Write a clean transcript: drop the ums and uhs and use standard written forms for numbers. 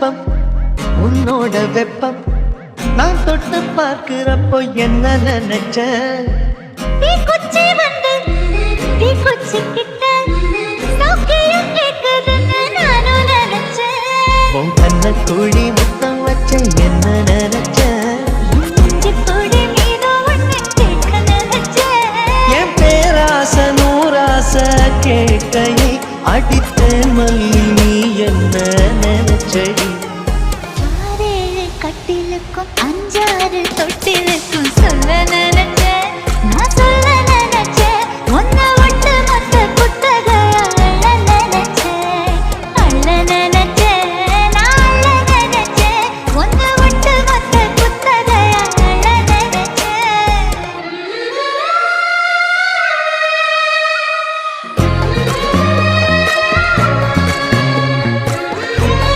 சிற்பம் உன்னோட வெப்பம் நான் தொட்டு பார்க்கிறப்போ என்ன நினைச்ச தீக்குச்சி வந்து தீக்குச்சி கிட்ட சௌக்கியம் கேட்குதுன்னு நானும் நினைச்சேன். உன் கண்ண குழி முத்தம் வச்ச என்ன நினைச்ச இஞ்சிப்பொடி மீது ஒண்ணு கேட்க நினைச்சேன். என் பேராச நூறாச கேட்கையை அடித்த மல்லி நீ என்ன நினைச்சடி 6 கட்டிலுக்கும் 5